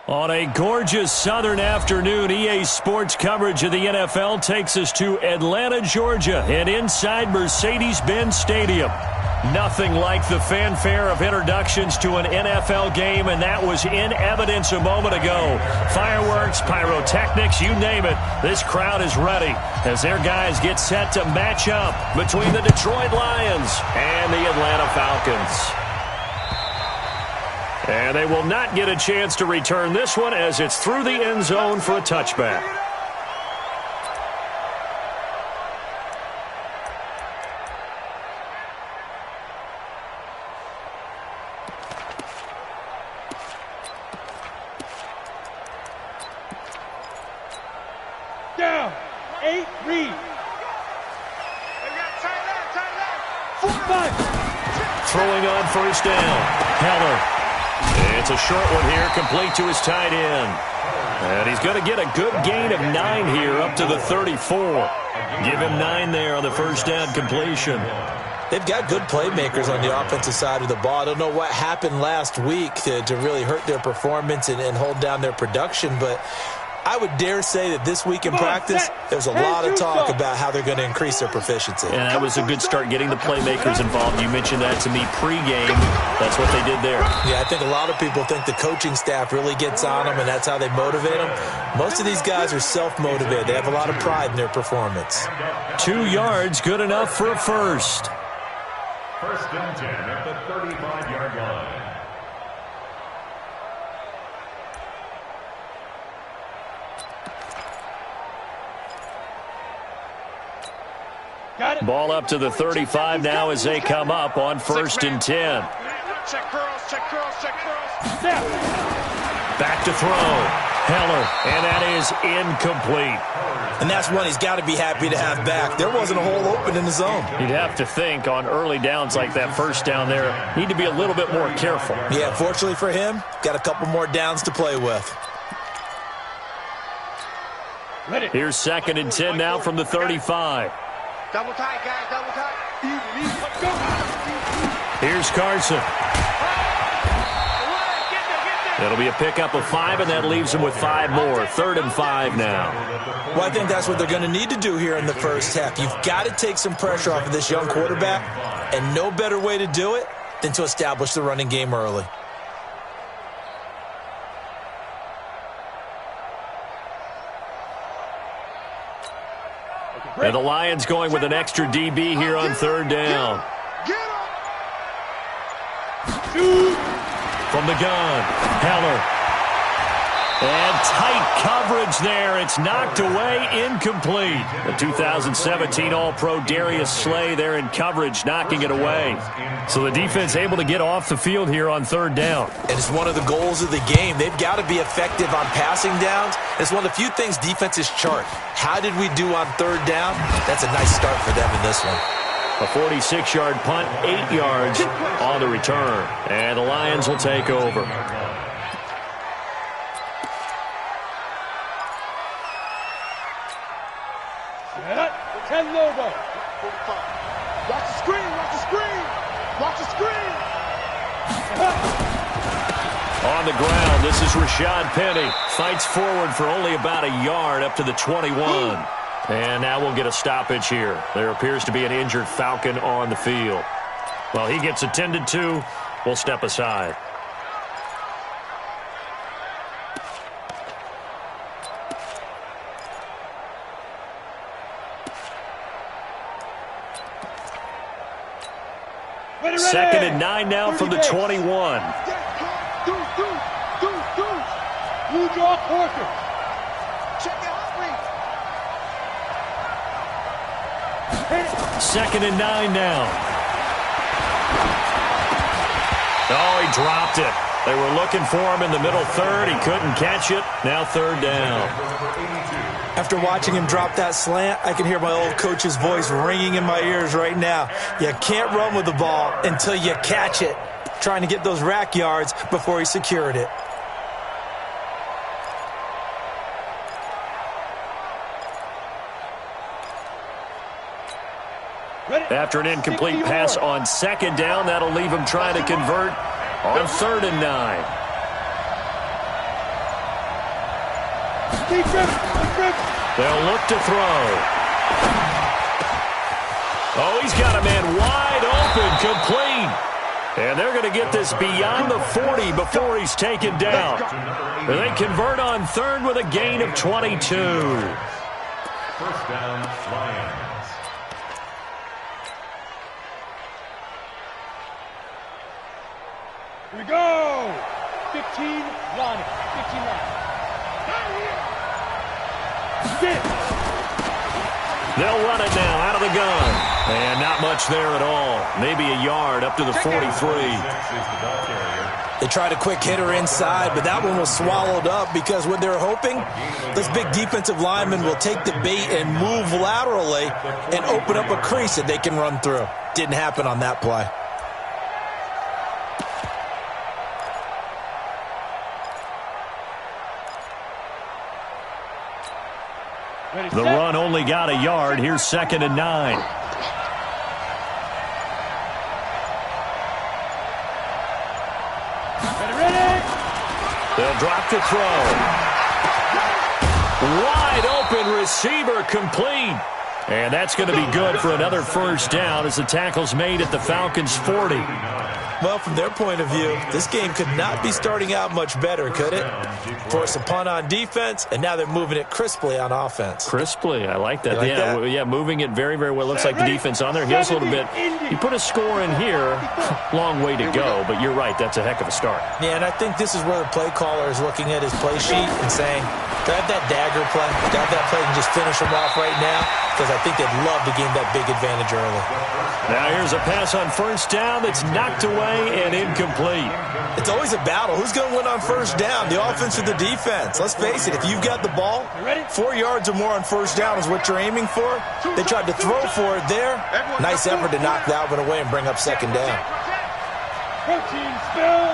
On a gorgeous southern afternoon, EA Sports coverage of the NFL takes us to Atlanta, Georgia, and inside Mercedes-Benz Stadium. Nothing like the fanfare of introductions to an NFL game, and that was in evidence a moment ago. Fireworks, pyrotechnics, you name it. This crowd is ready as their guys get set to match up between the Detroit Lions and the Atlanta Falcons. And they will not get a chance to return this one as it's through the end zone for a touchback. Down. 8, read. Throwing on first down. Heller. It's a short one here, complete to his tight end. And he's going to get a good gain of 9 here up to the 34. Give him 9 there on the first down completion. They've got good playmakers on the offensive side of the ball. I don't know what happened last week to really hurt their performance and hold down their production, but I would dare say that this week in practice, there's a lot of talk about how they're going to increase their proficiency. And that was a good start getting the playmakers involved. You mentioned that to me pregame. That's what they did there. Yeah, I think a lot of people think the coaching staff really gets on them, and that's how they motivate them. Most of these guys are self-motivated. They have a lot of pride in their performance. 2 yards, good enough for a first. First and 10 at the 35-yard line. Ball up to the 35 now as they come up on first and 10. Check curls, check curls, check curls. Back to throw. Heller, and that is incomplete. And that's one he's got to be happy to have back. There wasn't a hole open in the zone. You'd have to think on early downs like that first down there, need to be a little bit more careful. Yeah, fortunately for him, got a couple more downs to play with. Here's second and 10 now from the 35. Double tight, guys, double tight. Here's Carson. It'll be a pickup of 5, and that leaves them with 5 more. 3rd and 5 now. Well, I think that's what they're going to need to do here in the first half. You've got to take some pressure off of this young quarterback, and no better way to do it than to establish the running game early. And the Lions going with an extra DB here on 3rd down. From the gun, Heller. And tight coverage there. It's knocked away, incomplete. The 2017 All-Pro Darius Slay there in coverage, knocking it away. So the defense able to get off the field here on 3rd down. And it's one of the goals of the game. They've got to be effective on passing downs. It's one of the few things defenses chart. How did we do on 3rd down? That's a nice start for them in this one. A 46-yard punt, 8 yards on the return. And the Lions will take over. Lobo. Watch the screen, watch the screen. Watch the screen. On the ground, this is Rashad Penny. Fights forward for only about a yard up to the 21. And now we'll get a stoppage here. There appears to be an injured Falcon on the field. Well, he gets attended to. We'll step aside. Second and 9 now from the 21. You draw Parker. Second and 9 now. Oh, he dropped it. They were looking for him in the middle third. He couldn't catch it. Now 3rd down. After watching him drop that slant, I can hear my old coach's voice ringing in my ears right now. You can't run with the ball until you catch it. Trying to get those rack yards before he secured it. After an incomplete pass on 2nd down, that'll leave him trying to convert on 3rd and 9. They'll look to throw. Oh, he's got a man wide open, complete. And they're going to get this beyond the 40 before he's taken down. And they convert on third with a gain of 22. First down, Lions. Here we go. 15 Lions. 15 Lions. They'll run it now out of the gun. And not much there at all. Maybe a yard up to the 43. They tried a quick hitter inside, but that one was swallowed up because what they're hoping, this big defensive lineman will take the bait and move laterally and open up a crease that they can run through. Didn't happen on that play. The run only got a yard. Here's 2nd and 9. They'll drop the throw. Wide open receiver, complete. And that's going to be good for another first down as the tackle's made at the Falcons' 40. Well, from their point of view, this game could not be starting out much better, could it? Force a punt on defense, and now they're moving it crisply on offense. Crisply, I like that. You like that? Yeah, moving it very, very well. Looks like the defense on there heals a little bit. You put a score in here, long way to go, but you're right, that's a heck of a start. Yeah, and I think this is where the play caller is looking at his play sheet and saying, grab that dagger play, grab that play and just finish them off right now, because I think they'd love to gain that big advantage early. Now here's a pass on first down that's knocked away and incomplete. It's always a battle. Who's going to win on first down, the offense or the defense? Let's face it, if you've got the ball, 4 yards or more on first down is what you're aiming for. They tried to throw for it there. Nice effort to knock that one away and bring up 2nd down. Protein spill.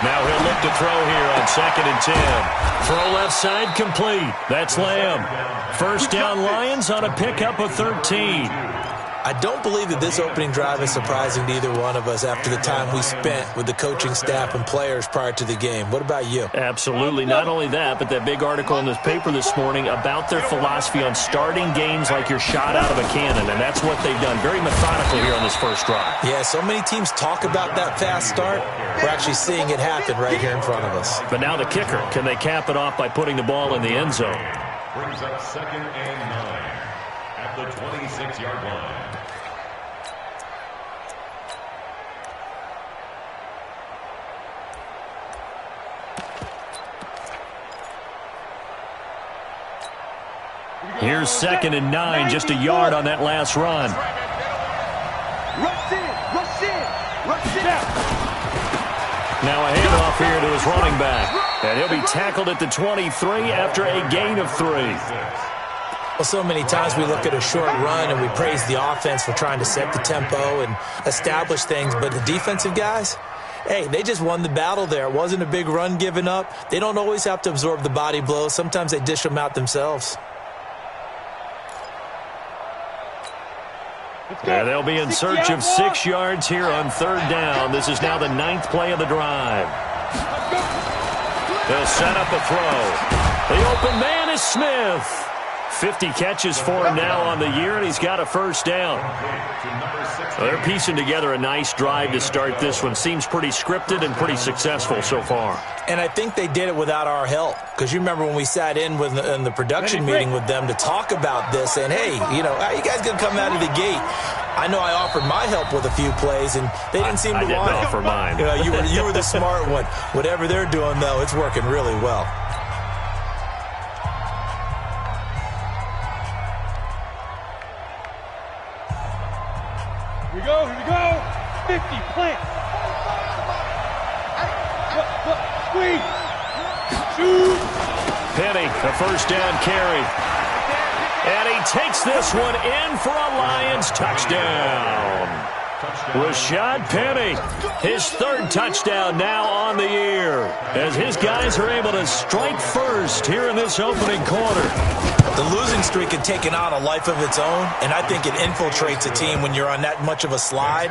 Now he'll look to throw here on 2nd and 10. Throw left side complete. That's Lamb. First down Lions on a pickup of 13. I don't believe that this opening drive is surprising to either one of us after the time we spent with the coaching staff and players prior to the game. What about you? Absolutely. Not only that, but that big article in this paper this morning about their philosophy on starting games like you're shot out of a cannon, and that's what they've done. Very methodical here on this first drive. Yeah, so many teams talk about that fast start. We're actually seeing it happen right here in front of us. But now the kicker. Can they cap it off by putting the ball in the end zone? Brings up 2nd and 9 at the 26-yard line. Here's 2nd and 9, just a yard on that last run. Rush in, rush in, rush in. Now a handoff here to his running back. And he'll be tackled at the 23 after a gain of 3. Well, so many times we look at a short run and we praise the offense for trying to set the tempo and establish things, but the defensive guys, hey, they just won the battle there. It wasn't a big run given up. They don't always have to absorb the body blows. Sometimes they dish them out themselves. And they'll be in search of 6 yards here on 3rd down. This is now the 9th play of the drive. They'll set up a throw. The open man is Smith. 50 catches for him now on the year, and he's got a first down. Well, they're piecing together a nice drive to start this one. Seems pretty scripted and pretty successful so far. And I think they did it without our help. Because you remember when we sat in the production meeting with them to talk about this, and hey, you know, how you guys going to come out of the gate? I know I offered my help with a few plays, and they didn't seem to want it. I didn't offer mine. You know, you were the smart one. Whatever they're doing, though, it's working really well. Here we go, here we go. 50, plant. Squeeze. Shoot. Penny, a first down carry. And he takes this one in for a Lions touchdown. Rashad Penny, his 3rd touchdown now on the year, as his guys are able to strike first here in this opening quarter. The losing losing streak had taken on a life of its own, and I think it infiltrates a team when you're on that much of a slide.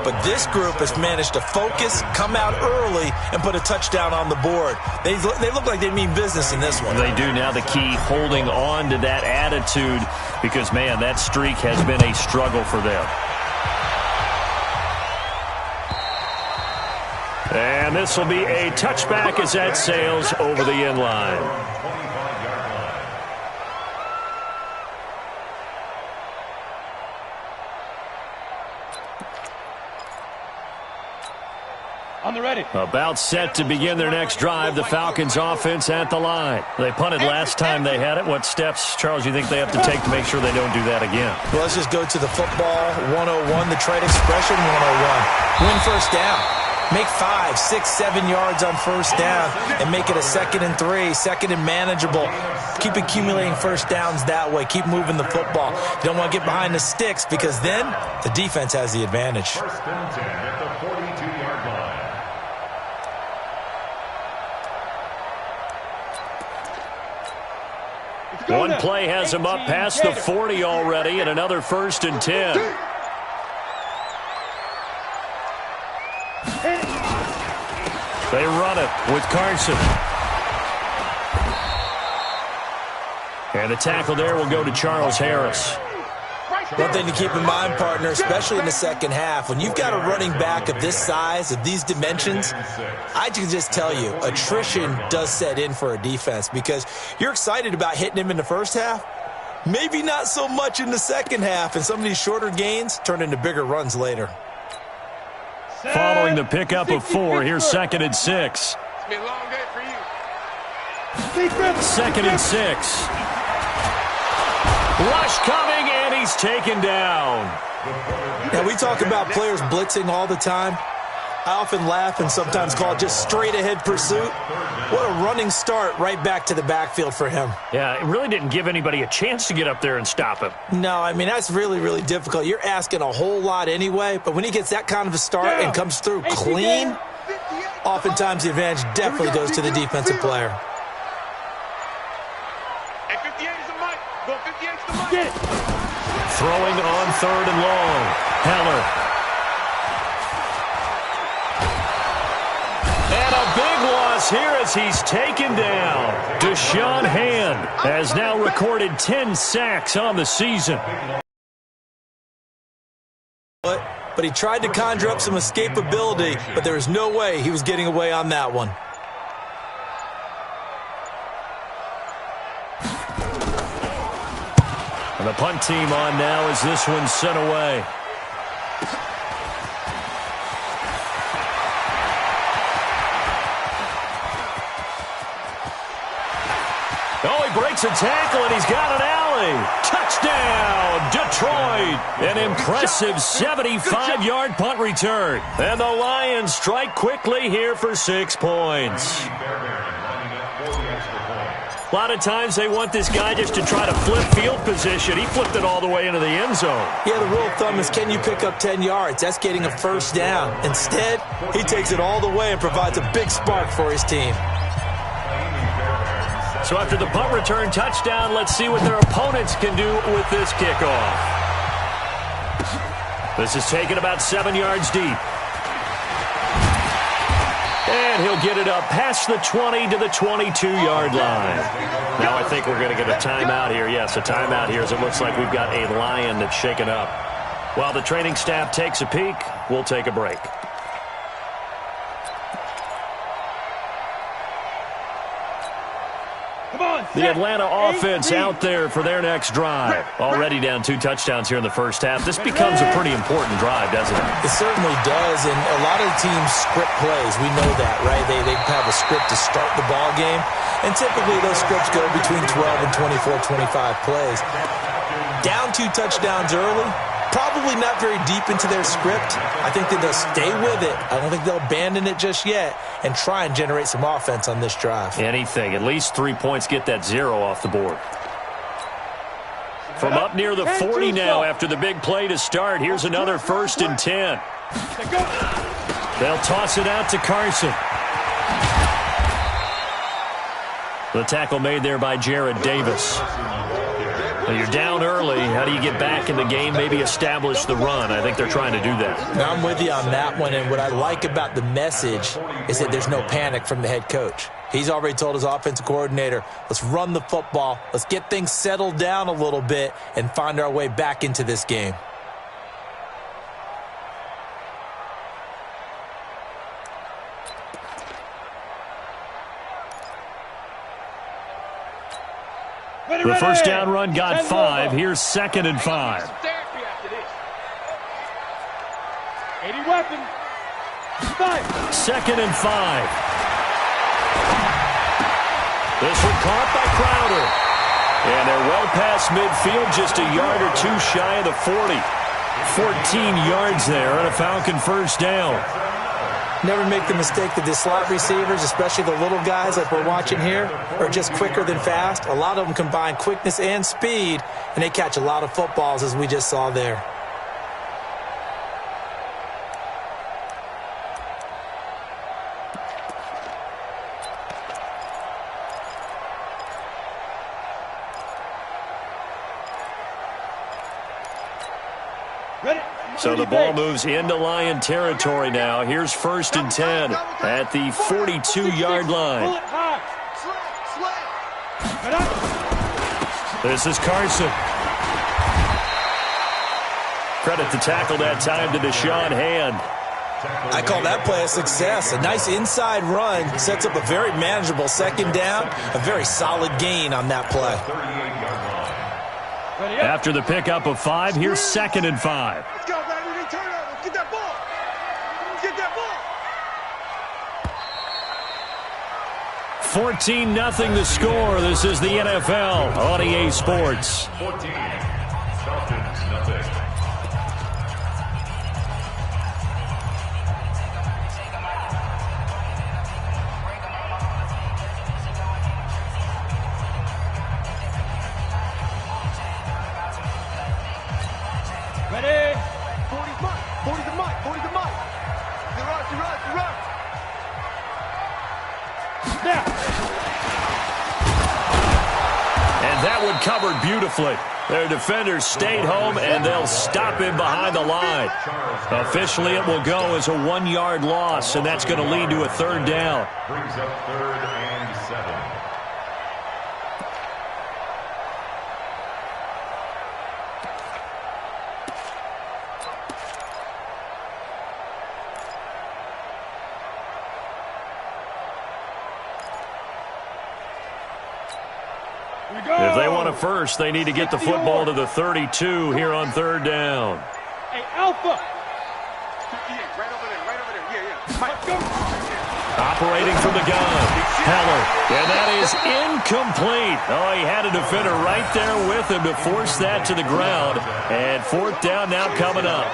But this group has managed to focus, come out early, and put a touchdown on the board. They look like they mean business in this one. They do. Now the key, holding on to that attitude, because, man, that streak has been a struggle for them. And this will be a touchback as that sails over the end line. On the ready. About set to begin their next drive, the Falcons offense at the line. They punted last time they had it. What steps, Charles, you think they have to take to make sure they don't do that again? Well, let's just go to the football 101, the trade expression 101. Win first down. Make 5, 6, 7 yards on first down and make it a 2nd and 3, 2nd and manageable. Keep accumulating first downs that way. Keep moving the football. You don't want to get behind the sticks because then the defense has the advantage. First and 10 at the 42-yard line. One play has him up past the 40 already, and another 1st and 10. They run it with Carson. And the tackle there will go to Charles Harris. One thing to keep in mind, partner, especially in the second half, when you've got a running back of this size, of these dimensions, I can just tell you, attrition does set in for a defense because you're excited about hitting him in the first half. Maybe not so much in the second half, and some of these shorter gains turn into bigger runs later. Following the pickup of 4, here's 2nd and 6. It's been a long day for you. 2nd and 6. Rush coming, and he's taken down. Now, we talk about players blitzing all the time. I often laugh and sometimes call it just straight-ahead pursuit. What a running start right back to the backfield for him. Yeah, it really didn't give anybody a chance to get up there and stop him. No, I mean, that's really, really difficult. You're asking a whole lot anyway, but when he gets that kind of a start and comes through clean, oftentimes the advantage definitely goes to the defensive player. Hey, 58 is the mic. Go 58 is the mic. Throwing on 3rd and long. Heller. And a big loss here as he's taken down. Deshaun Hand has now recorded 10 sacks on the season. But he tried to conjure up some escapability, but there was no way he was getting away on that one. And the punt team on now as this one's sent away. Oh, he breaks a tackle, and he's got an alley. Touchdown, Detroit. An impressive 75-yard punt return. And the Lions strike quickly here for 6 points. A lot of times they want this guy just to try to flip field position. He flipped it all the way into the end zone. Yeah, the rule of thumb is, can you pick up 10 yards? That's getting a first down. Instead, he takes it all the way and provides a big spark for his team. So after the punt return touchdown, let's see what their opponents can do with this kickoff. This is taken about 7 yards deep. And he'll get it up past the 20 to the 22-yard line. Now I think we're going to get a timeout here. Yes, a timeout here as it looks like we've got a Lion that's shaken up. While the training staff takes a peek, we'll take a break. The Atlanta offense out there for their next drive. Already down 2 touchdowns here in the first half. This becomes a pretty important drive, doesn't it? It certainly does, and a lot of teams script plays. We know that, right? They have a script to start the ball game, and typically those scripts go between 12 and 24, 25 plays. Down 2 touchdowns early, probably not very deep into their script. I think that they'll stay with it. I don't think they'll abandon it just yet and try and generate some offense on this drive. Anything. At least 3 points, get that 0 off the board. From up near the 40 now after the big play to start. Here's another 1st and 10. They'll toss it out to Carson. The tackle made there by Jared Davis. Well, you're down early. How do you get back in the game, maybe establish the run? I think they're trying to do that. I'm with you on that one, and what I like about the message is that there's no panic from the head coach. He's already told his offensive coordinator, let's run the football, let's get things settled down a little bit and find our way back into this game. The first down run got 5. Here's 2nd and 5. 80 weapon. 2nd and 5. This one caught by Crowder. And they're well past midfield, just a yard or two shy of the 40. 14 yards there on a Falcon first down. Never make the mistake that the slot receivers, especially the little guys like we're watching here, are just quicker than fast. A lot of them combine quickness and speed, and they catch a lot of footballs, as we just saw there. So the ball moves into Lion territory now. Here's 1st and 10 at the 42-yard line. This is Carson. Credit the tackle that time to Deshaun Hand. I call that play a success. A nice inside run sets up a very manageable 2nd down. A very solid gain on that play. After the pickup of 5, here's 2nd and 5. Let's go, man. We need turnovers. Get that ball. Get that ball. 14-0 the score. This is the NFL on EA Sports. 14. Falcons, nothing. Ready? 40's Mike. 40's the Mike. 40's the Mike. You run. Now. And that one covered beautifully. Their defenders stayed home, and they'll stop him behind the line. Officially, it will go as a 1-yard loss, and that's going to lead to a 3rd down. Brings up 3rd and 7. If they want a first, they need to get the football to the 32 here on 3rd down. Hey, Alpha. Right over there. Yeah. Mike, go. Operating from the gun, Heller, and that is incomplete. Oh, he had a defender right there with him to force that to the ground. And 4th down now coming up.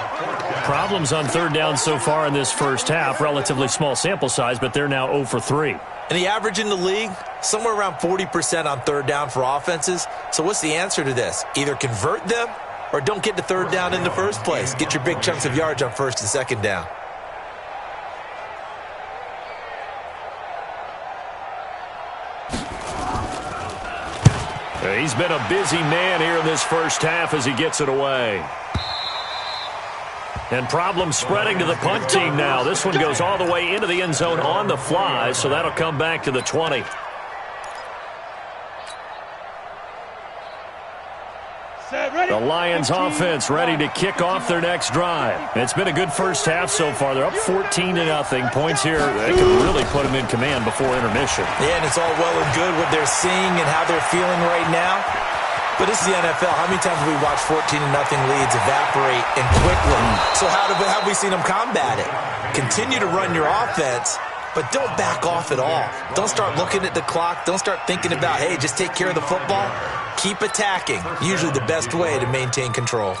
Problems on 3rd down so far in this first half. Relatively small sample size, but they're now 0 for 3. And the average in the league, somewhere around 40% on 3rd down for offenses. So what's the answer to this? Either convert them or don't get to 3rd down in the first place. Get your big chunks of yards on 1st and 2nd down. He's been a busy man here in this first half as he gets it away. And problems spreading to the punt team now. This one goes all the way into the end zone on the fly, so that'll come back to the 20. The Lions offense ready to kick off their next drive. It's been a good first half so far. They're up 14-0. Points here that could really put them in command before intermission. Yeah, and it's all well and good what they're seeing and how they're feeling right now. But this is the NFL. How many times have we watched 14-0 leads evaporate and quickly? So how have we seen them combat it? Continue to run your offense, but don't back off at all. Don't start looking at the clock. Don't start thinking about, hey, just take care of the football. Keep attacking. Usually the best way to maintain control.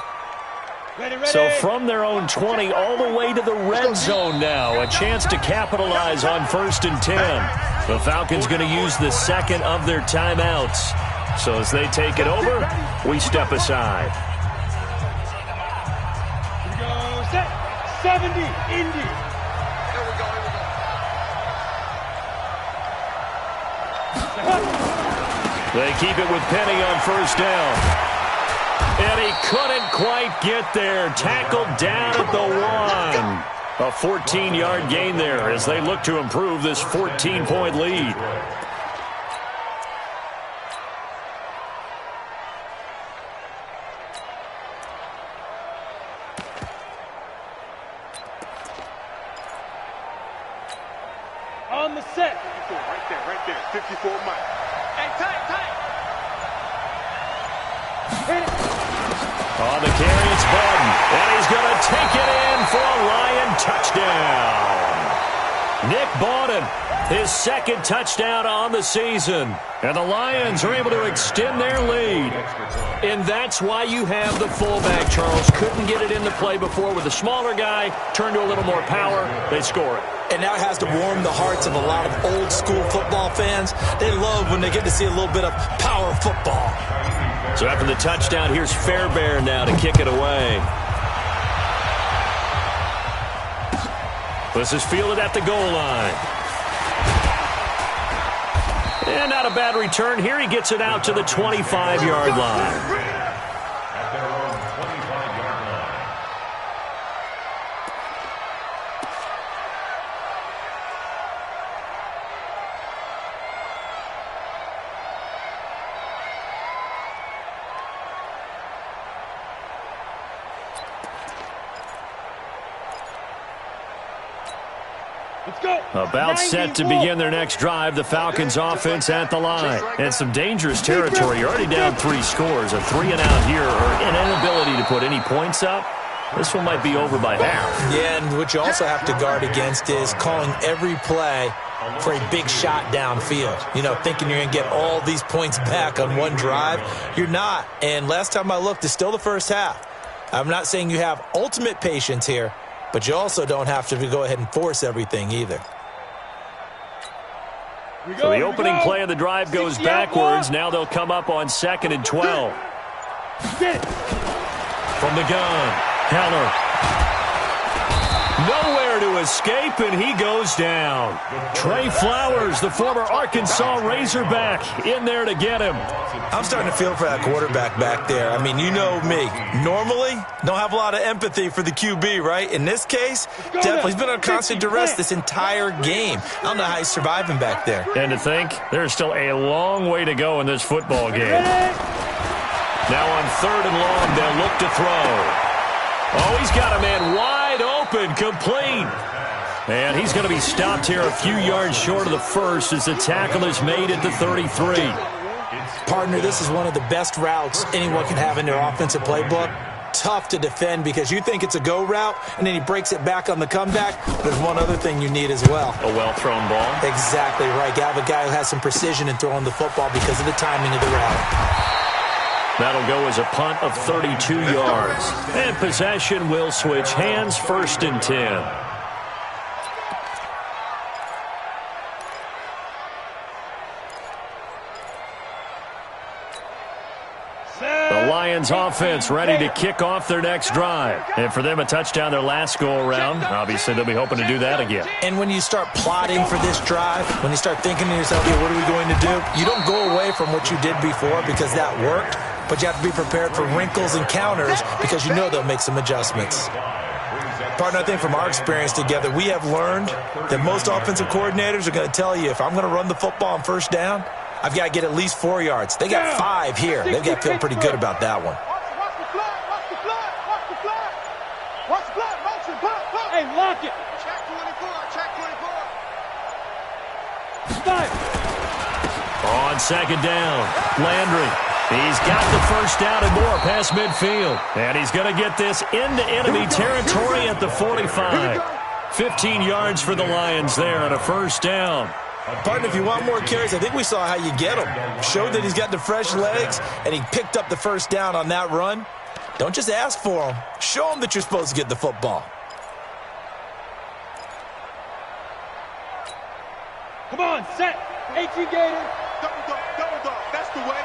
So from their own 20 all the way to the red zone now. A chance to capitalize on 1st and 10. The Falcons going to use the 2nd of their timeouts. So as they take it over, we step aside. Here we go. Set. 70. Indy. Here we go. They keep it with Penny on 1st down. And he couldn't quite get there. Tackled down at the 1. A 14-yard gain there as they look to improve this 14-point lead. On the set. 54, right there. 54 Mike. Hey, tight. Hit it. On the carry, it's Bowden. And he's going to take it in for a Lion touchdown. Nick Bowden, his second touchdown on the season. And the Lions are able to extend their lead. And that's why you have the fullback, Charles. Couldn't get it into play before with a smaller guy. Turned to a little more power. They score it. And now it has to warm the hearts of a lot of old-school football fans. They love when they get to see a little bit of power football. So after the touchdown, here's Fairbairn now to kick it away. This is fielded at the goal line. And not a bad return here. He gets it out to the 25-yard line. At their own 25-yard line. Let's go. About set to begin their next drive, the Falcons offense at the line. And some dangerous territory. You're already down 3 scores. A 3-and-out here or an inability to put any points up. This one might be over by half. Yeah, and what you also have to guard against is calling every play for a big shot downfield. You know, thinking you're going to get all these points back on one drive. You're not. And last time I looked, it's still the first half. I'm not saying you have ultimate patience here, but you also don't have to go ahead and force everything either. So the opening play of the drive goes backwards. Now they'll come up on 2nd and 12. From the gun, Heller. Nowhere to escape, and he goes down. Trey Flowers, the former Arkansas Razorback, in there to get him. I'm starting to feel for that quarterback back there. I mean, you know me. Normally, don't have a lot of empathy for the QB, right? In this case, definitely he's been on constant duress this entire game. I don't know how he's surviving back there. And to think, there's still a long way to go in this football game. Now on 3rd and long, they'll look to throw. Oh, he's got a man wide open, complete. And he's going to be stopped here a few yards short of the first as the tackle is made at the 33. Partner, this is one of the best routes anyone can have in their offensive playbook. Tough to defend because you think it's a go route, and then he breaks it back on the comeback. There's one other thing you need as well. A well-thrown ball. Exactly right. You have a guy who has some precision in throwing the football because of the timing of the route. That'll go as a punt of 32 yards. And possession will switch hands, 1st and 10. The Lions offense ready to kick off their next drive. And for them, a touchdown their last go-around. Obviously, they'll be hoping to do that again. And when you start plotting for this drive, when you start thinking to yourself, hey, what are we going to do? You don't go away from what you did before because that worked, but you have to be prepared for wrinkles and counters because you know they'll make some adjustments. Partner, I think from our experience together, we have learned that most offensive coordinators are going to tell you, if I'm going to run the football on 1st down, I've got to get at least 4 yards. They got 5 here. They've got to feel pretty good about that one. Watch the flag. Watch the flag. Watch the flag. Watch the flag. Motion. Pull. Hey, lock it. Check 24. Check 24. 5. On 2nd down, Landry. He's got the 1st down and more past midfield. And he's going to get this into enemy territory at the 45. 15 yards for the Lions there on a 1st down. Partner, if you want more carries, I think we saw how you get him. Showed that he's got the fresh legs, and he picked up the 1st down on that run. Don't just ask for him. Show him that you're supposed to get the football. Come on, set. 18 Gator. Double dog. That's the way.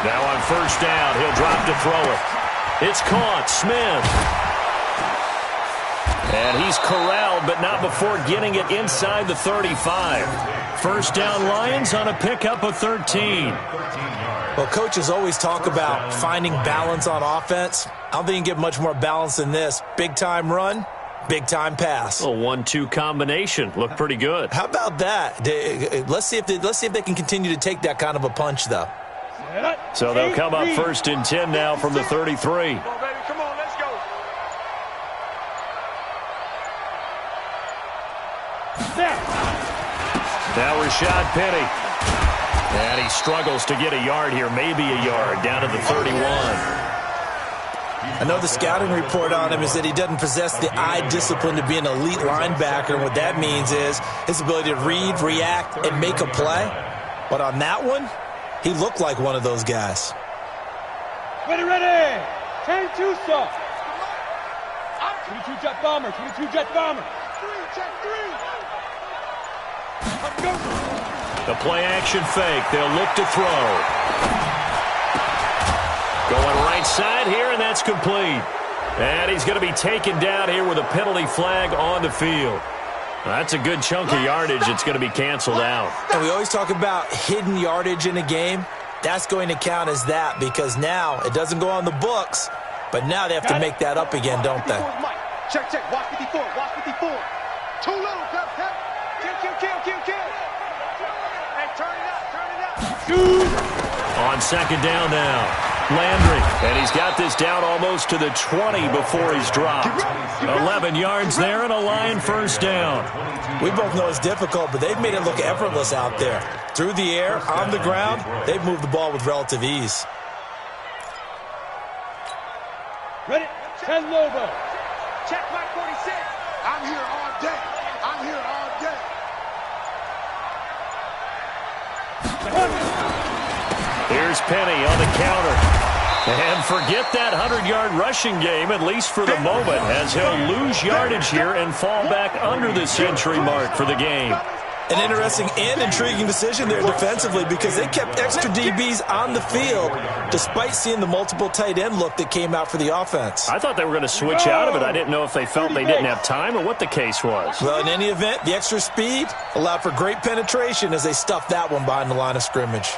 Now on 1st down, he'll drop to throw it. It's caught. Smith. And he's corralled, but not before getting it inside the 35. First down Lions on a pickup of 13. Well, coaches always talk about finding balance on offense. I don't think you can get much more balance than this. Big-time run, big-time pass. A 1-2 combination. Looked pretty good. How about that? Let's see if they can continue to take that kind of a punch, though. So they'll come up first and 10 now from the 33. Come on, baby. Come on, let's go. Now Rashad Penny. And he struggles to get a yard here, maybe a yard, down to the 31. I know the scouting report on him is that he doesn't possess the eye discipline to be an elite linebacker, and what that means is his ability to read, react, and make a play. But on that one, he looked like one of those guys. Ready. 10-2 soft. 22 jet bomber. 22 jet bomber. 3, check 3. Let's go. The play action fake. They'll look to throw. Going right side here, and that's complete. And he's going to be taken down here with a penalty flag on the field. That's a good chunk of yardage. It's going to be canceled out. And we always talk about hidden yardage in a game. That's going to count as that because now it doesn't go on the books, but now they have to make that up again, don't they? Check. Watch 54. Watch 54. Too little, Pep. Kill. Hey, turn it out. Shoot. On second down now. Landry, and he's got this down almost to the 20 before he's dropped. 11 yards there and a Lion first down. We both know it's difficult, but they've made it look effortless out there. Through the air, on the ground, they've moved the ball with relative ease. Ready? 10 Lobo. Check my 46. I'm here all day. Here's Penny on the counter. And forget that 100-yard rushing game, at least for the moment, as he'll lose yardage here and fall back under the century mark for the game. An interesting and intriguing decision there defensively because they kept extra DBs on the field despite seeing the multiple tight end look that came out for the offense. I thought they were going to switch out of it. I didn't know if they felt they didn't have time or what the case was. Well, in any event, the extra speed allowed for great penetration as they stuffed that one behind the line of scrimmage.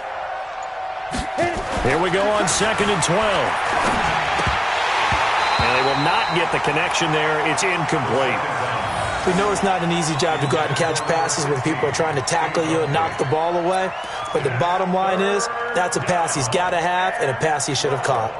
Here we go on second and 12. And they will not get the connection there. It's incomplete. We know it's not an easy job to go out and catch passes when people are trying to tackle you and knock the ball away. But the bottom line is that's a pass he's got to have and a pass he should have caught.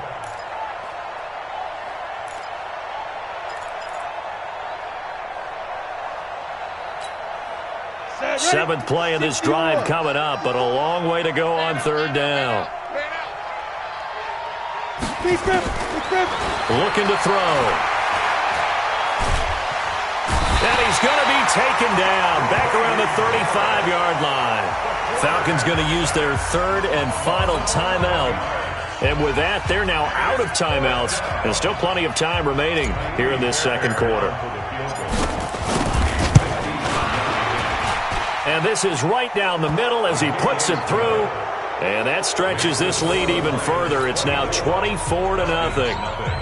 Seventh play of this drive coming up, but a long way to go on third down. Looking to throw. And he's going to be taken down back around the 35-yard line. Falcons going to use their third and final timeout. And with that, they're now out of timeouts. There's still plenty of time remaining here in this second quarter. And this is right down the middle as he puts it through. And that stretches this lead even further. It's now 24-0.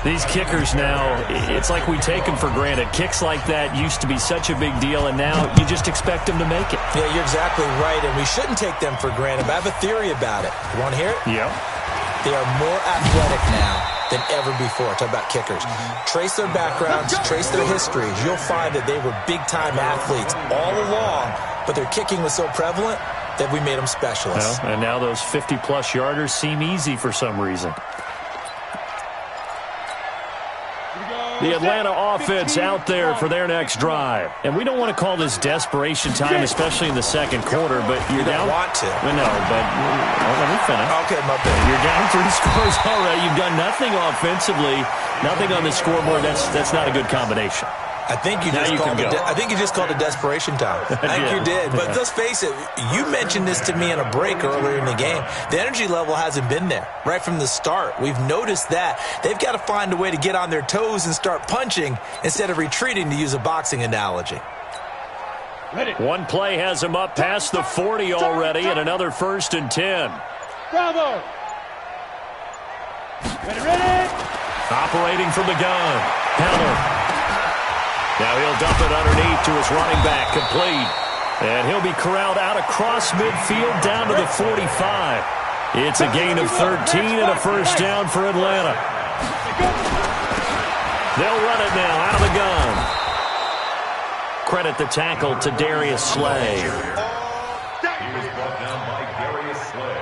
These kickers now, it's like we take them for granted. Kicks like that used to be such a big deal, and now you just expect them to make it. Yeah, you're exactly right, and we shouldn't take them for granted. But I have a theory about it. You want to hear it? Yeah. They are more athletic now than ever before. Talk about kickers. Trace their backgrounds, trace their histories. You'll find that they were big-time athletes all along, but their kicking was so prevalent that we made them specialists. Well, and now those 50-plus yarders seem easy for some reason. The Atlanta offense out there for their next drive. And we don't want to call this desperation time, especially in the second quarter, but you're down. You don't want to. No, but let me finish. Okay, my bad. You're down 3 scores already. You've done nothing offensively, nothing on the scoreboard. That's not a good combination. I think you just called it desperation time. I think you did. But let's face it, you mentioned this to me in a break earlier in the game. The energy level hasn't been there right from the start. We've noticed that. They've got to find a way to get on their toes and start punching instead of retreating, to use a boxing analogy. Ready. One play has him up past the 40 already, and another 1st and 10. Bravo! Ready! Operating from the gun. Heller. Now he'll dump it underneath to his running back, complete. And he'll be corralled out across midfield down to the 45. It's a gain of 13 and a first down for Atlanta. They'll run it now out of the gun. Credit the tackle to Darius Slay. He was brought down by Darius Slay.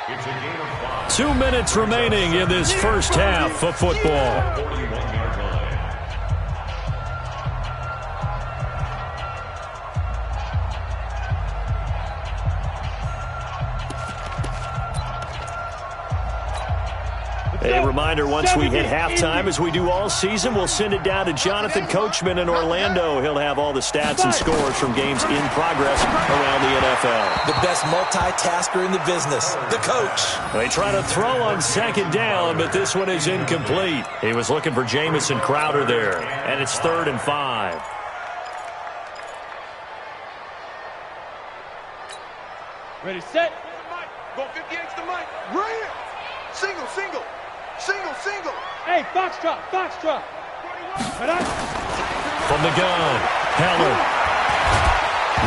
It's a gain of 5. 2 minutes remaining in this first half of football. 41-yard line. A reminder, once we hit halftime, as we do all season, we'll send it down to Jonathan Coachman in Orlando. He'll have all the stats and scores from games in progress around the NFL. The best multitasker in the business, the coach. They try to throw on second down, but this one is incomplete. He was looking for Jamison Crowder there, and it's 3rd and 5. Ready, set. Go 58 to Mike. Right. Single, single. Single, single. Hey, foxtrot, foxtrot. From the gun, Heller.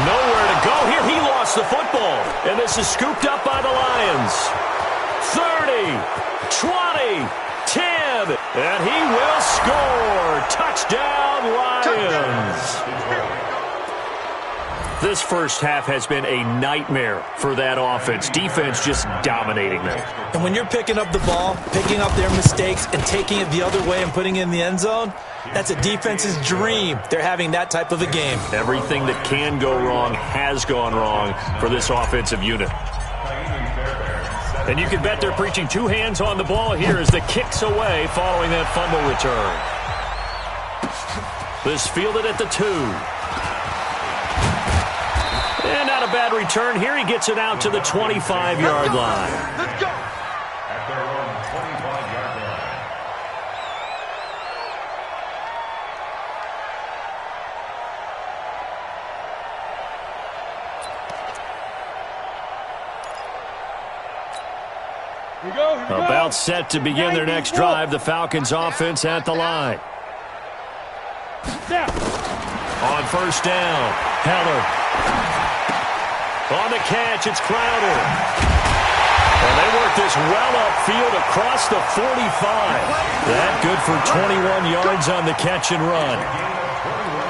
Nowhere to go here. He lost the football. And this is scooped up by the Lions. 30, 20, 10. And he will score. Touchdown, Lions. This first half has been a nightmare for that offense. Defense just dominating them. And when you're picking up the ball, picking up their mistakes, and taking it the other way and putting it in the end zone, that's a defense's dream. They're having that type of a game. Everything that can go wrong has gone wrong for this offensive unit. And you can bet they're preaching 2 hands on the ball here as the kick's away following that fumble return. This fielded at the 2. And not a bad return here. He gets it out to the 25-yard line. Let's go. At their own 25-yard line. Here we go, here we go. About set to begin their next drive. The Falcons offense at the line. Snap. On first down, Heller. On the catch, it's Crowder. And they work this well upfield across the 45. That good for 21 yards on the catch and run.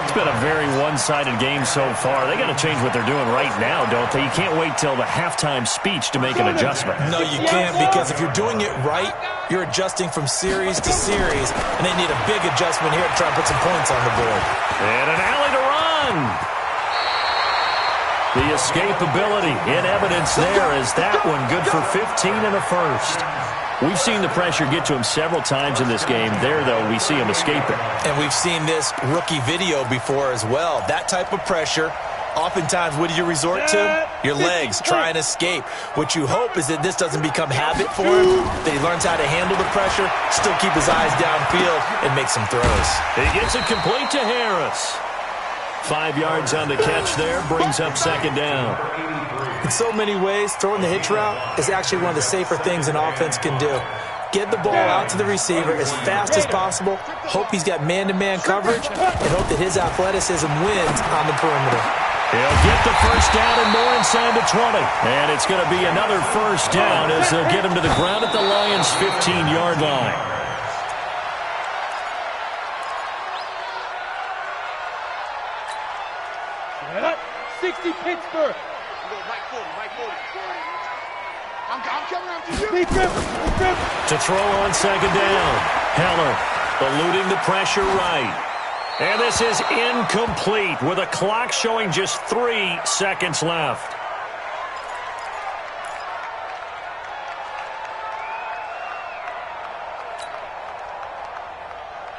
It's been a very one-sided game so far. They got to change what they're doing right now, don't they? You can't wait till the halftime speech to make an adjustment. No, you can't, because if you're doing it right, you're adjusting from series to series, and they need a big adjustment here to try and put some points on the board. And an alley to run. The escapability in evidence there is that one good for 15 and a first. We've seen the pressure get to him several times in this game. There, though, we see him escaping. And we've seen this rookie video before as well. That type of pressure, oftentimes, what do you resort to? Your legs, try and escape. What you hope is that this doesn't become habit for him, that he learns how to handle the pressure, still keep his eyes downfield, and make some throws. He gets it complete to Harris. 5 yards on the catch there, brings up second down. In so many ways, throwing the hitch route is actually one of the safer things an offense can do. Get the ball out to the receiver as fast as possible, hope he's got man-to-man coverage, and hope that his athleticism wins on the perimeter. He'll get the first down and more inside the 20. And it's going to be another first down as they'll get him to the ground at the Lions' 15-yard line. 60 Pittsburgh. I'm coming after you. To throw on second down. Heller eluding the pressure right. And this is incomplete with a clock showing just 3 seconds left.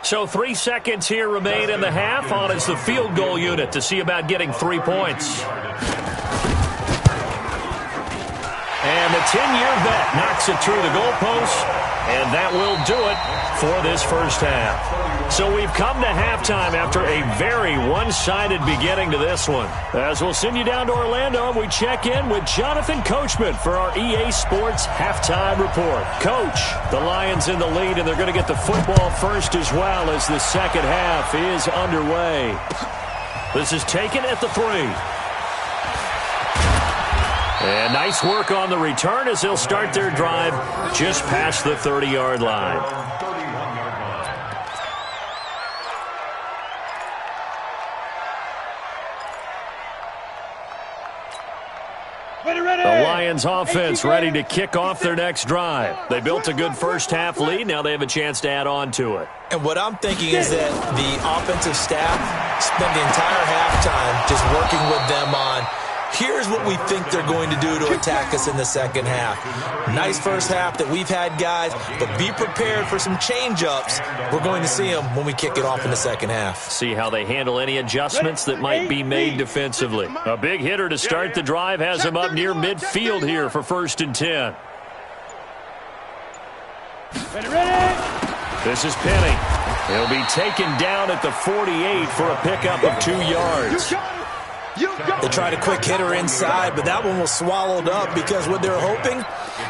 So 3 seconds here remain in the half. On is the field goal unit to see about getting 3 points. And the 10-year vet knocks it through the goalpost. And that will do it for this first half. So we've come to halftime after a very one-sided beginning to this one. As we'll send you down to Orlando, and we check in with Jonathan Coachman for our EA Sports Halftime Report. Coach, the Lions in the lead, and they're going to get the football first as well as the second half is underway. This is taken at the 3. And nice work on the return as they'll start their drive just past the 30-yard line. The Lions offense ready to kick off their next drive. They built a good first half lead. Now they have a chance to add on to it. And what I'm thinking is that the offensive staff spent the entire halftime just working with them on, here's what we think they're going to do to attack us in the second half. Nice first half that we've had, guys, but be prepared for some change-ups. We're going to see them when we kick it off in the second half. See how they handle any adjustments that might be made defensively. A big hitter to start the drive has him up near midfield here for 1st and 10. This is Penny. He'll be taken down at the 48 for a pickup of 2 yards. They tried a quick hitter inside, but that one was swallowed up because what they're hoping,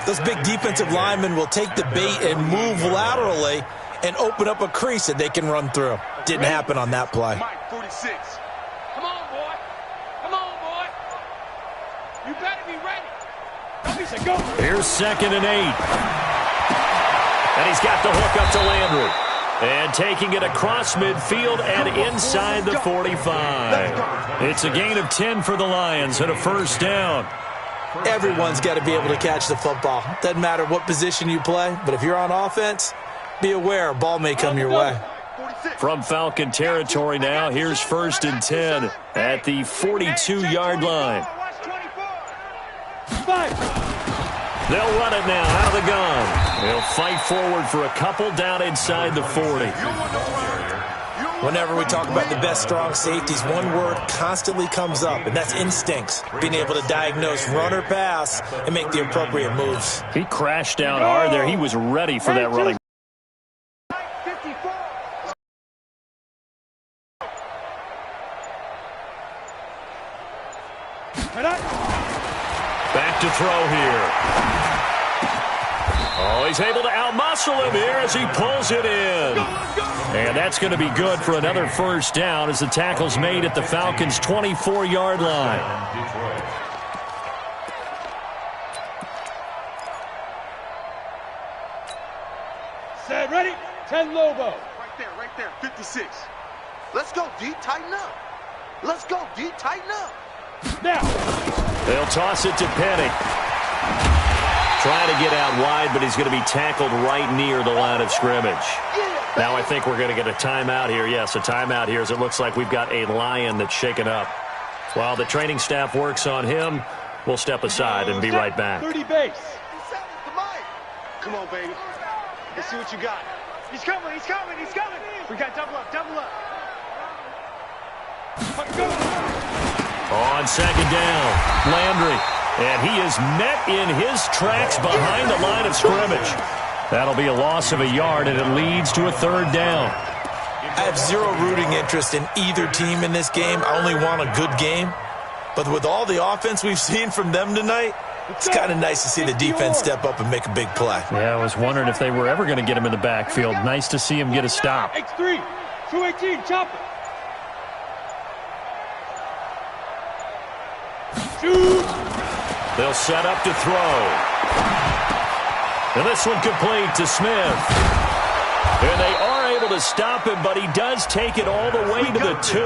those big defensive linemen will take the bait and move laterally and open up a crease that they can run through. Didn't happen on that play. Mike, 46. Come on, boy. Come on, boy. You better be ready. Go. Here's 2nd and 8. And he's got the hook up to Landry. And taking it across midfield and inside the 45. It's a gain of 10 for the Lions and a first down. Everyone's got to be able to catch the football. Doesn't matter what position you play, but if you're on offense, be aware a ball may come your way. From Falcon territory now, here's 1st and 10 at the 42-yard line. They'll run it now out of the gun. They'll fight forward for a couple down inside the 40. Whenever we talk about the best strong safeties, one word constantly comes up, and that's instincts. Being able to diagnose run or pass and make the appropriate moves. He crashed down hard there. He was ready for that running. Back to throw here. Oh, he's able to outmuscle him here as he pulls it in. And that's going to be good for another first down as the tackle's made at the Falcons' 24-yard line. Set, ready? 10 Lobo. Right there, 56. Let's go, D, tighten up. Let's go, D, tighten up. Now. They'll toss it to Penny. Trying to get out wide, but he's going to be tackled right near the line of scrimmage. Now I think we're going to get a timeout here. Yes, a timeout here as it looks like we've got a Lion that's shaken up. While the training staff works on him, we'll step aside and be right back. 30 base. Come on, baby. Let's see what you got. He's coming, he's coming, he's coming. We got double up, double up. Go. On 2nd down, Landry. And he is met in his tracks behind the line of scrimmage. That'll be a loss of a yard, and it leads to a 3rd down. I have zero rooting interest in either team in this game. I only want a good game. But with all the offense we've seen from them tonight, it's kind of nice to see the defense step up and make a big play. Yeah, I was wondering if they were ever going to get him in the backfield. Nice to see him get a stop. X3, 218, chop it. Shoot. They'll set up to throw. And this one complete to Smith. And they are able to stop him, but he does take it all the way to the 2.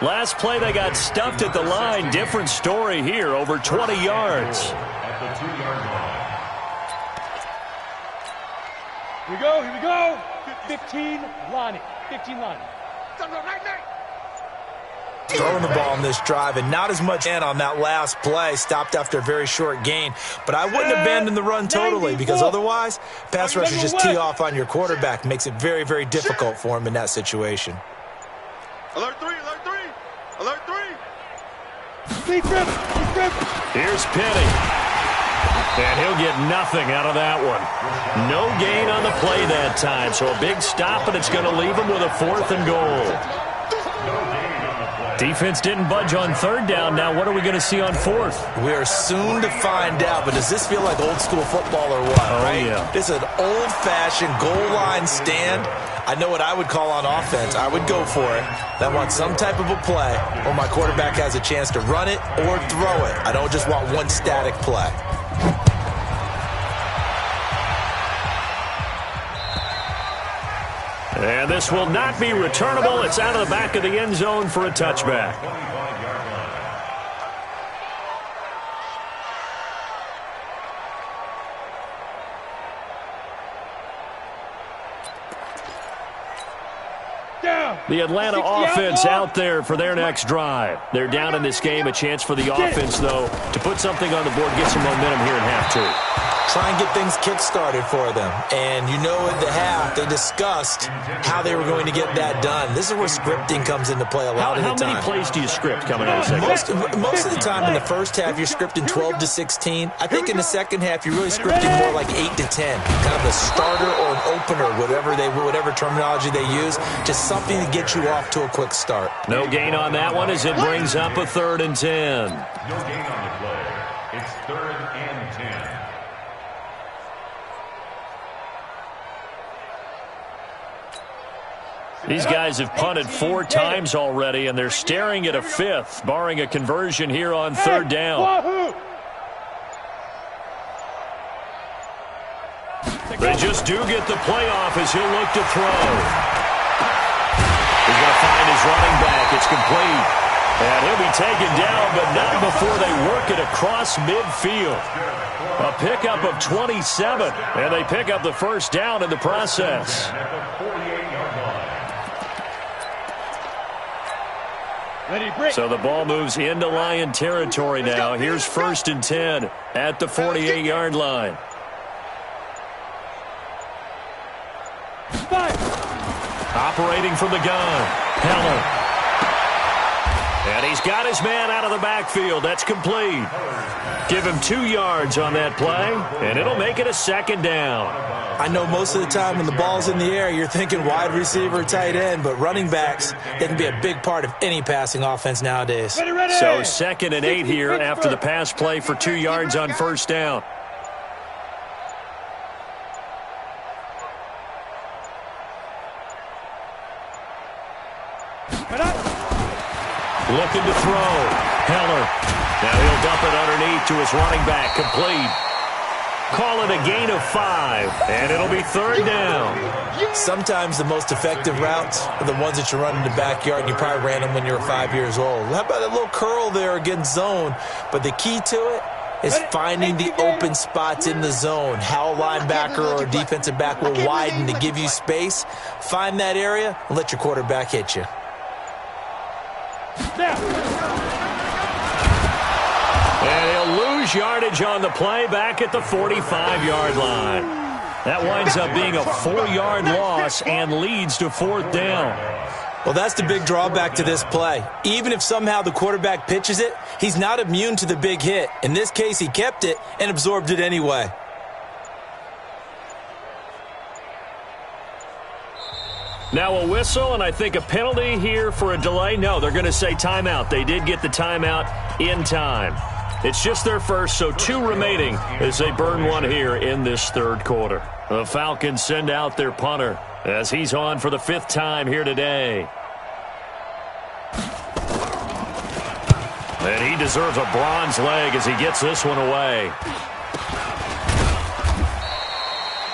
Last play, they got stuffed at the line. Different story here, over 20 yards. At the 2-yard line. Here we go. 15 Lonnie. 15 Lonnie. Throwing the ball in this drive, and not as much in on that last play. Stopped after a very short gain. But I wouldn't abandon the run totally, because otherwise, pass rushers just tee off on your quarterback. Makes it very, very difficult for him in that situation. Alert 3, alert 3. Alert 3. Here's Penny. And he'll get nothing out of that one. No gain on the play that time, so a big stop, and it's going to leave him with a 4th and goal. Defense didn't budge on 3rd down. Now what are we going to see on 4th? We are soon to find out, but does this feel like old school football or what, right? Yeah. This is an old-fashioned goal line stand. I know what I would call on offense. I would go for it. I want some type of a play where my quarterback has a chance to run it or throw it. I don't just want one static play. And this will not be returnable. It's out of the back of the end zone for a touchback. The Atlanta offense out there for their next drive. They're down in this game. A chance for the offense, though, to put something on the board, get some momentum here in half 2. Try and get things kick-started for them. And you know at the half, they discussed how they were going to get that done. This is where scripting comes into play a lot of the time. How many plays do you script coming out of the second? Most of the time in the first half, you're scripting 12 to 16. I think in the second half, you're really scripting more like 8 to 10. Kind of a starter or an opener, whatever terminology they use. Just something to get you off to a quick start. No gain on that one as it brings up a 3rd and 10. No gain on the play. It's 3rd and 10. These guys have punted 4 times already, and they're staring at a 5th, barring a conversion here on 3rd down. They just do get the playoff as he'll look to throw. He's going to find his running back. It's complete. And he'll be taken down, but not before they work it across midfield. A pickup of 27, and they pick up the 1st down in the process. So the ball moves into Lion territory now. Here's 1st and 10 at the 48-yard line. Operating from the gun, Heller. And he's got his man out of the backfield. That's complete. Give him 2 yards on that play, and it'll make it a 2nd down. I know most of the time when the ball's in the air, you're thinking wide receiver, tight end, but running backs, they can be a big part of any passing offense nowadays. So 2nd and 8 here after the pass play for 2 yards on 1st down. Looking to throw. Heller. Now he'll dump it underneath to his running back. Complete. Call it a gain of 5, and it'll be 3rd down. Sometimes the most effective routes are the ones that you run in the backyard, and you probably ran them when you were 5 years old. How about a little curl there against zone? But the key to it is finding the open spots in the zone. How a linebacker or a defensive back will widen to give you space. Find that area and let your quarterback hit you. And he'll lose yardage on the play back at the 45-yard line. That winds up being a 4-yard loss and leads to 4th down. Well, that's the big drawback to this play. Even if somehow the quarterback pitches it, he's not immune to the big hit. In this case, he kept it and absorbed it anyway. Now a whistle, and I think a penalty here for a delay. No, they're going to say timeout. They did get the timeout in time. It's just their first, so 2 remaining as they burn 1 here in this 3rd quarter. The Falcons send out their punter as he's on for the 5th time here today. And he deserves a bronze leg as he gets this one away.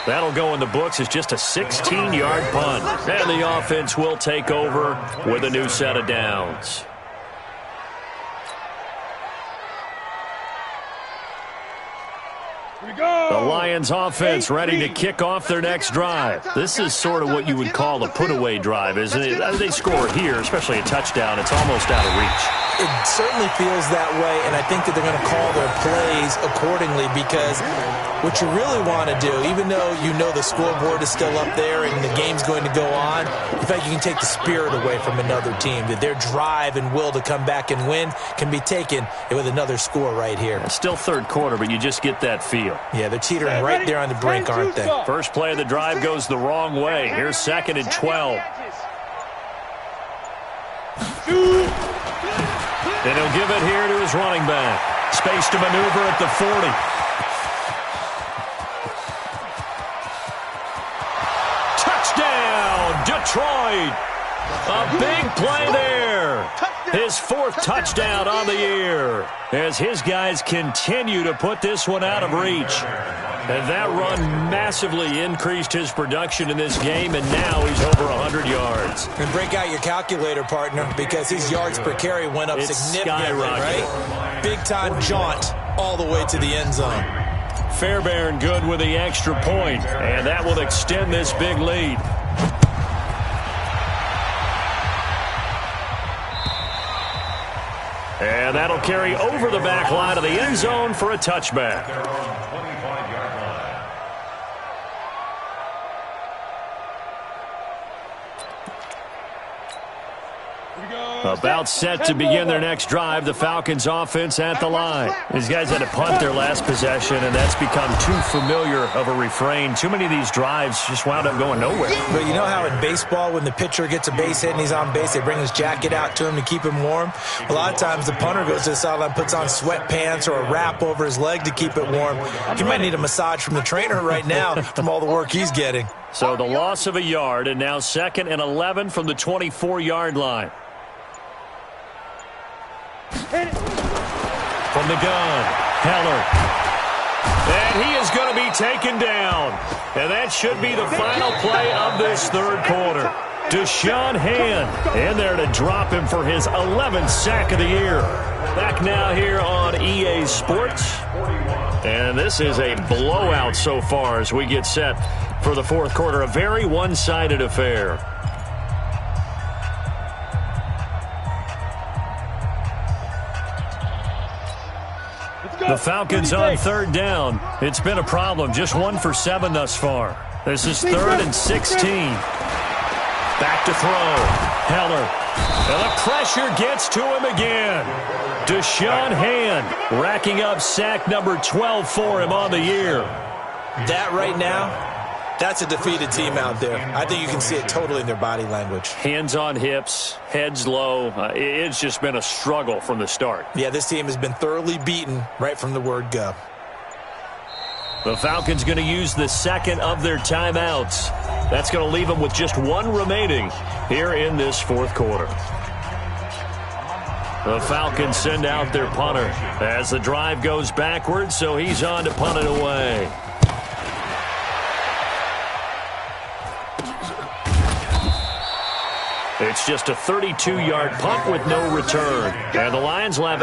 That'll go in the books as just a 16-yard punt. And the offense will take over with a new set of downs. The Lions offense ready to kick off their next drive. This is sort of what you would call a put-away drive, isn't it? As they score here, especially a touchdown, it's almost out of reach. It certainly feels that way, and I think that they're going to call their plays accordingly, because what you really want to do, even though you know the scoreboard is still up there and the game's going to go on, in fact, you can take the spirit away from another team, that their drive and will to come back and win can be taken with another score right here. It's still third quarter, but you just get that feel. Yeah, they're teetering right there on the brink, aren't they? First play of the drive goes the wrong way. Here's 2nd and 12. And he'll give it here to his running back. Space to maneuver at the 40. Touchdown, Detroit. A big play there. His 4th touchdown on the year as his guys continue to put this one out of reach. And that run massively increased his production in this game, and now he's over 100 yards. And break out your calculator, partner, because his yards per carry went up significantly, right? Big-time jaunt all the way to the end zone. Fairbairn good with the extra point, and that will extend this big lead. And that'll carry over the back line of the end zone for a touchback. About set to begin their next drive, the Falcons offense at the line. These guys had to punt their last possession, and that's become too familiar of a refrain. Too many of these drives just wound up going nowhere. But you know how in baseball, when the pitcher gets a base hit and he's on base, they bring his jacket out to him to keep him warm? A lot of times the punter goes to the sideline, puts on sweatpants or a wrap over his leg to keep it warm. He might need a massage from the trainer right now from all the work he's getting. So the loss of a yard, and now 2nd and 11 from the 24-yard line. From the gun, Heller. And he is going to be taken down. And that should be the final play of this third quarter. Deshaun Hand in there to drop him for his 11th sack of the year. Back now here on EA Sports. And this is a blowout so far as we get set for the fourth quarter. A very one-sided affair. The Falcons on third down. It's been a problem. Just 1 for 7 thus far. This is 3rd and 16. Back to throw. Heller. And the pressure gets to him again. Deshaun Hand racking up sack number 12 for him on the year. That right now, that's a defeated team out there. I think you can see it totally in their body language. Hands on hips, heads low. It's just been a struggle from the start. Yeah, this team has been thoroughly beaten right from the word go. The Falcons going to use the 2nd of their timeouts. That's going to leave them with just 1 remaining here in this fourth quarter. The Falcons send out their punter as the drive goes backwards, so he's on to punt it away. It's just a 32-yard punt with no return. And the Lions will have...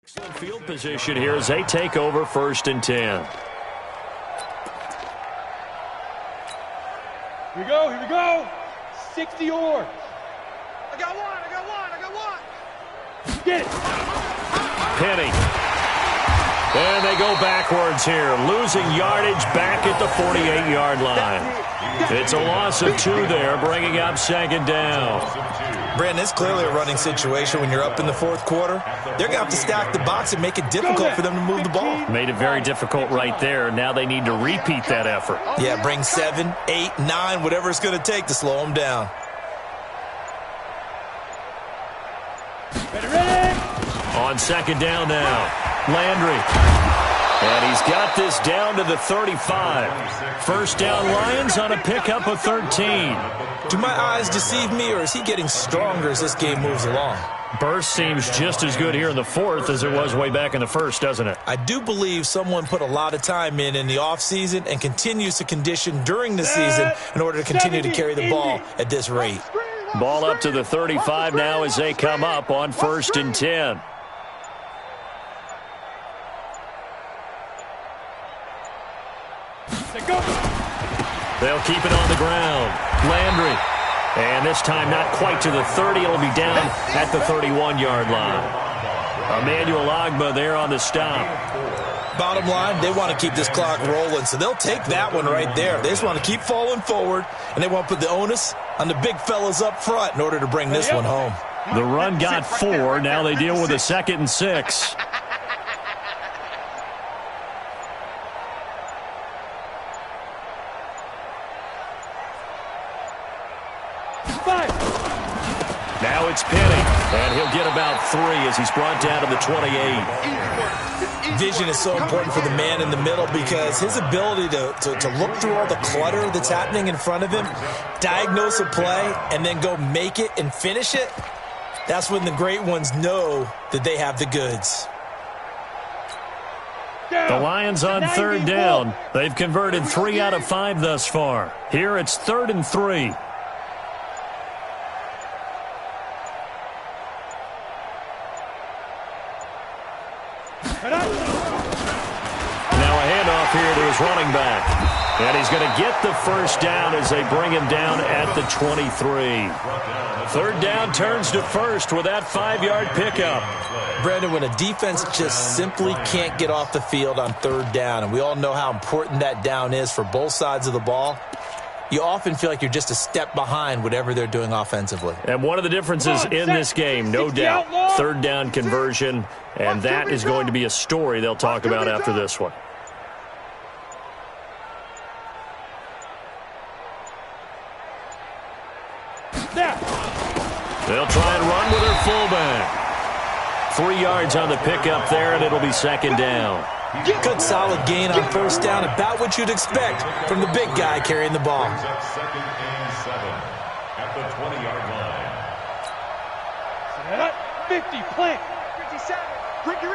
Excellent field position here as they take over 1st and 10. Here we go. 60 yards. I got one. Get it. Penny. And they go backwards here, losing yardage back at the 48-yard line. It's a loss of 2 there, bringing up 2nd down. Brandon, it's clearly a running situation when you're up in the fourth quarter. They're going to have to stack the box and make it difficult for them to move the ball. Made it very difficult right there. Now they need to repeat that effort. Yeah, bring 7, 8, 9, whatever it's going to take to slow them down. Ready. On 2nd down now, Landry. And he's got this down to the 35. 1st down Lions on a pickup of 13. Do my eyes deceive me, or is he getting stronger as this game moves along? Burst seems just as good here in the 4th as it was way back in the 1st, doesn't it? I do believe someone put a lot of time in the offseason and continues to condition during the season in order to continue to carry the ball at this rate. Ball up to the 35 now as they come up on 1st and 10. They'll keep it on the ground. Landry. And this time not quite to the 30. It'll be down at the 31-yard line. Emmanuel Ogbah there on the stop. Bottom line, they want to keep this clock rolling, so they'll take that one right there. They just want to keep falling forward, and they want to put the onus on the big fellas up front in order to bring this one home. The run got 4. Now they deal with a 2nd and 6. Now it's Penny, and he'll get about 3 as he's brought down to the 28. Vision is so important for the man in the middle because his ability to look through all the clutter that's happening in front of him, diagnose a play, and then go make it and finish it, that's when the great ones know that they have the goods. The Lions on 3rd down. They've converted 3 out of 5 thus far. Here it's 3rd and 3. Here to his running back. And he's going to get the first down as they bring him down at the 23. 3rd down turns to 1st with that 5-yard pickup. Brandon, when a defense just simply can't get off the field on 3rd down, and we all know how important that down is for both sides of the ball, you often feel like you're just a step behind whatever they're doing offensively. And one of the differences in this game, no doubt, 3rd down conversion, and that is going to be a story they'll talk about after this one. They'll try and run with their fullback. 3 yards on the pickup there, and it'll be 2nd down. Good solid gain on 1st down, about what you'd expect from the big guy carrying the ball. 2nd and 7 at the 20-yard line. 50, plant. 57, Ricky.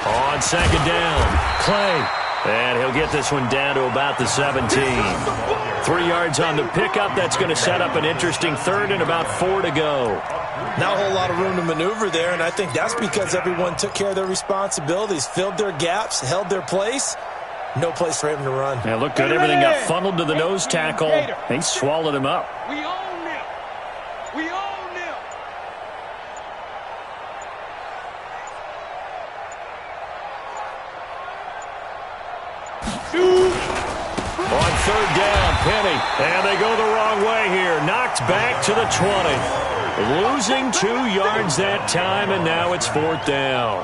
On 2nd down, Clay. And he'll get this one down to about the 17. 3 yards on the pickup. That's going to set up an interesting 3rd and about 4 to go. Not a whole lot of room to maneuver there, and I think that's because everyone took care of their responsibilities, filled their gaps, held their place. No place for him to run. Yeah, looked good. Everything got funneled to the nose tackle. They swallowed him up. We own them. We own them. On 3rd down, Penny. And they go the wrong way here. Knocked back to the 20. Losing 2 yards that time, and now it's 4th down.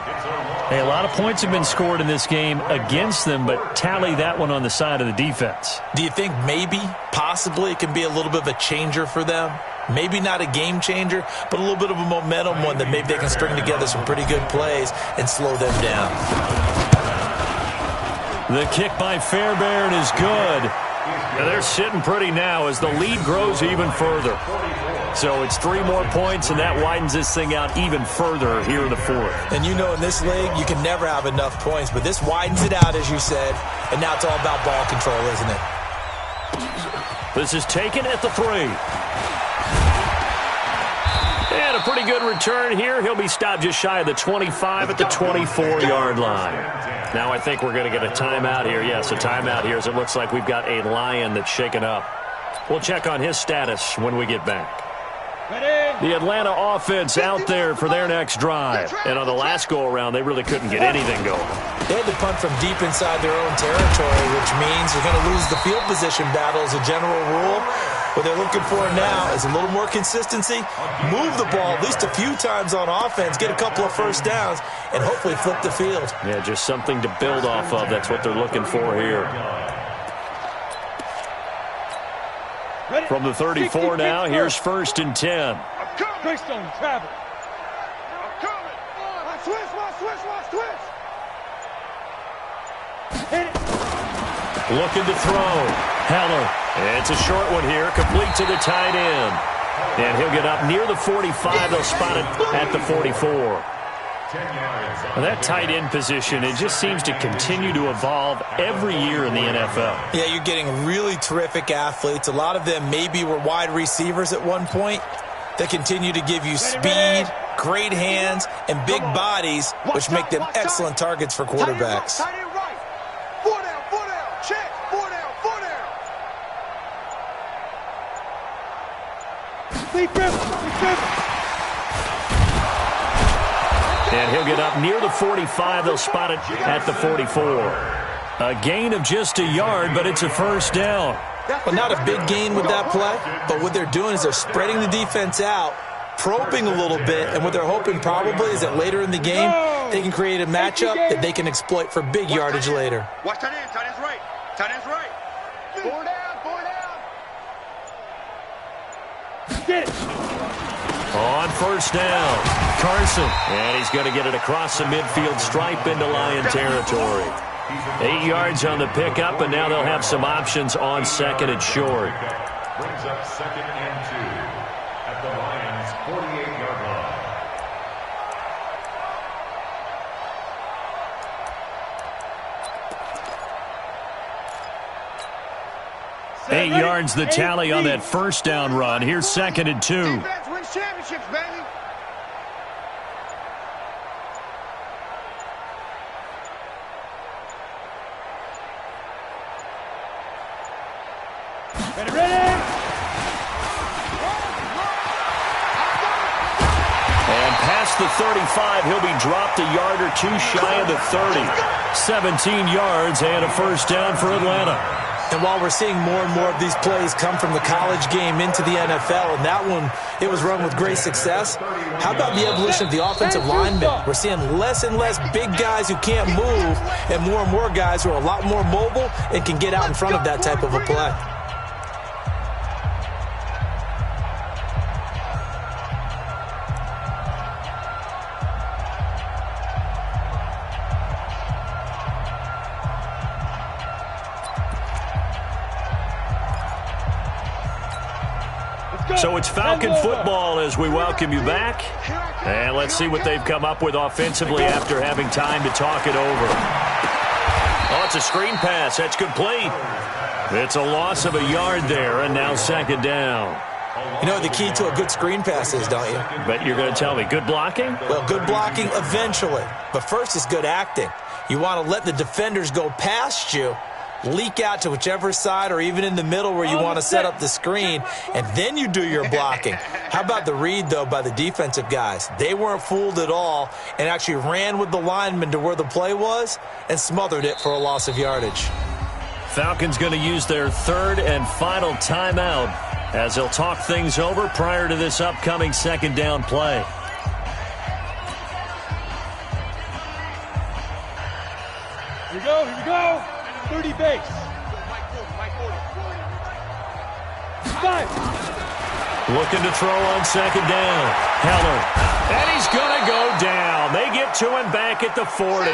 Hey, a lot of points have been scored in this game against them, but tally that one on the side of the defense. Do you think maybe, possibly, it can be a little bit of a changer for them? Maybe not a game changer, but a little bit of a momentum one that maybe they can string together some pretty good plays and slow them down. The kick by Fairbairn is good. And they're sitting pretty now as the lead grows even further. So it's 3 more points, and that widens this thing out even further here in the 4th. And you know in this league, you can never have enough points, but this widens it out, as you said, and now it's all about ball control, isn't it? This is taken at the 3. And a pretty good return here. He'll be stopped just shy of the 25 at the 24-yard line. Now I think we're going to get a timeout here. Yes, a timeout here as it looks like we've got a Lion that's shaken up. We'll check on his status when we get back. The Atlanta offense out there for their next drive. And on the last go-around, they really couldn't get anything going. They had to punt from deep inside their own territory, which means they're going to lose the field position battle as a general rule. What they're looking for now is a little more consistency, move the ball at least a few times on offense, get a couple of first downs, and hopefully flip the field. Yeah, just something to build off of. That's what they're looking for here. From the 34 now, here's 1st and 10. Greystone, travel. I'm coming. Switch. Hit it. Looking to throw. Heller. It's a short one here, complete to the tight end. And he'll get up near the 45. They'll spot it at the 44. Well, that tight end position, it just seems to continue to evolve every year in the NFL. Yeah, you're getting really terrific athletes. A lot of them maybe were wide receivers at one point. They continue to give you speed, great hands, and big bodies, which make them excellent targets for quarterbacks. Tight end right. 4 down, 4 down. Check. 4 down, 4 down. And he'll get up near the 45. They'll spot it at the 44. A gain of just a yard, but it's a first down. Well, not a big gain with that play, but what they're doing is they're spreading the defense out, probing a little bit, and what they're hoping probably is that later in the game, they can create a matchup that they can exploit for big yardage later. Watch tight end. Tight end's right. Tight end's right. 4 down, 4 down. Get it. On first down, Carson. And he's going to get it across the midfield stripe into Lion territory. 8 yards on the pickup, and now they'll have some options on second and short. Brings up 2nd and 2 at the Lions' 48-yard line. 8 yards the tally on that first down run. Here's 2nd and 2. Defense wins championships, baby. Ready? And past the 35, he'll be dropped a yard or two shy of the 30. 17 yards and a first down for Atlanta. And while we're seeing more and more of these plays come from the college game into the NFL, and that one, it was run with great success, how about the evolution of the offensive linemen? We're seeing less and less big guys who can't move and more guys who are a lot more mobile and can get out in front of that type of a play. So it's Falcon football as we welcome you back. And let's see what they've come up with offensively after having time to talk it over. Oh, it's a screen pass. That's complete. It's a loss of a yard there, and now 2nd down. You know what the key to a good screen pass is, don't you? But you're going to tell me, good blocking? Well, good blocking eventually. But first is good acting. You want to let the defenders go past you, leak out to whichever side or even in the middle where you want to set up the screen, and then you do your blocking. How about the read, though, by the defensive guys? They weren't fooled at all and actually ran with the lineman to where the play was and smothered it for a loss of yardage. Falcons going to use their 3rd and final timeout as they'll talk things over prior to this upcoming 2nd down play. Here we go. 30 base. 5. Looking to throw on 2nd down. Heller. And he's going to go down. They get to him back at the 40.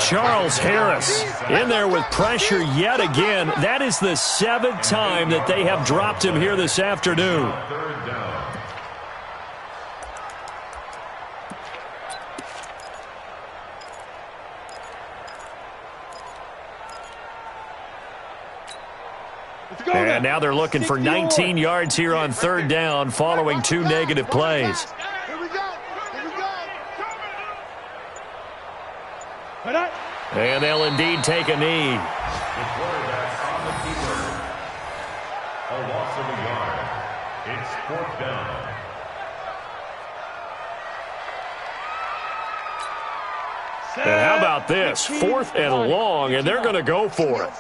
Charles Harris in there with pressure yet again. That is the 7th time that they have dropped him here this afternoon. 3rd down. And now they're looking for 19 yards here on 3rd down following 2 negative plays. Here we go. And they'll indeed take a knee. The quarterback on the keeper. A loss of a yard. It's 4th down. And how about this? 4th and long, and they're going to go for it.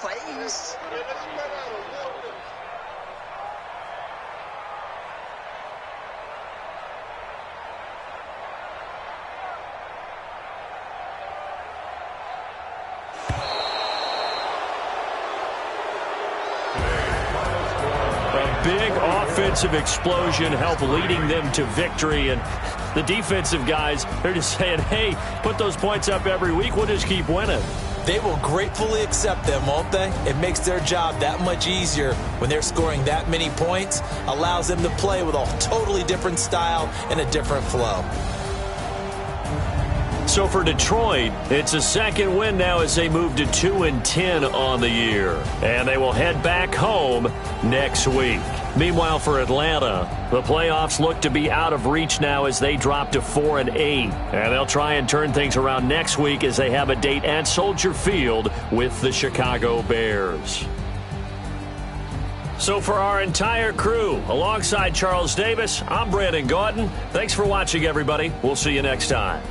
Big offensive explosion helped leading them to victory, and the defensive guys, they're just saying, hey, put those points up every week, we'll just keep winning. They will gratefully accept them, won't they? It makes their job that much easier when they're scoring that many points, allows them to play with a totally different style and a different flow. So for Detroit, it's a second win now as they move to 2-10 on the year. And they will head back home next week. Meanwhile, for Atlanta, the playoffs look to be out of reach now as they drop to 4-8. And they'll try and turn things around next week as they have a date at Soldier Field with the Chicago Bears. So for our entire crew, alongside Charles Davis, I'm Brandon Gaudin. Thanks for watching, everybody. We'll see you next time.